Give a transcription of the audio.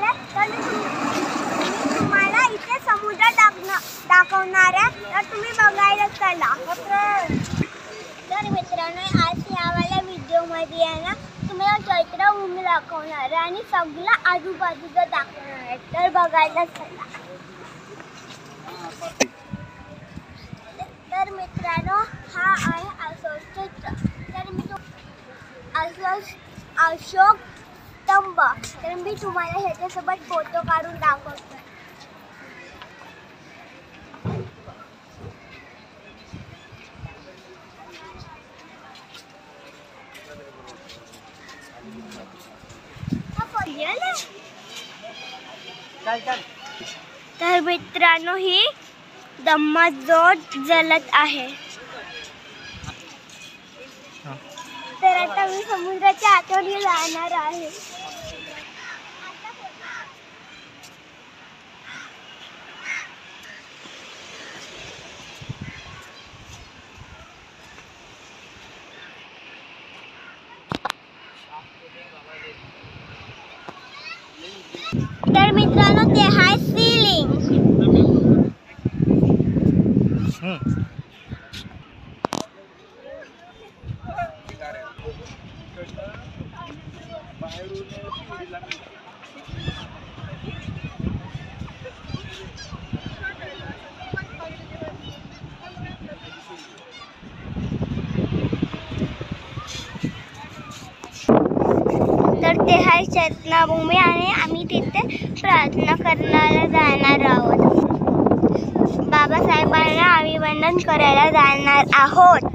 आहे तर मी तुम्हाला इथे समुद्र दाखवणार आहे तर तुम्ही बघायला चला। तर मित्रांनो आज यावाल्या व्हिडिओमध्ये आहे ना तुम्हाला चैत्रभूमी दाखवणार आहे आणि सगळं आजूबाजूचं दाखवणार आहे तर बघायला चला। तर मित्रांनो हा आहे अशोक चक्र। तर मी अशोक स्तंभ तर मी तुम्हाला ह्याच्यासोबत फोटो काढून दाखवतो। तर मित्रांनो ही धम्मज्योत जलत आहे। तर आता मी समुद्राच्या आतमध्ये जाणार आहे। तर मित्रांनो ते आहे सीलिंग। तर ते आहे चैत्रभूमी आणि आम्ही तिथे प्रार्थना करायला जाणार आहोत। बाबासाहेबांना अभिवादन करायला जाणार आहोत।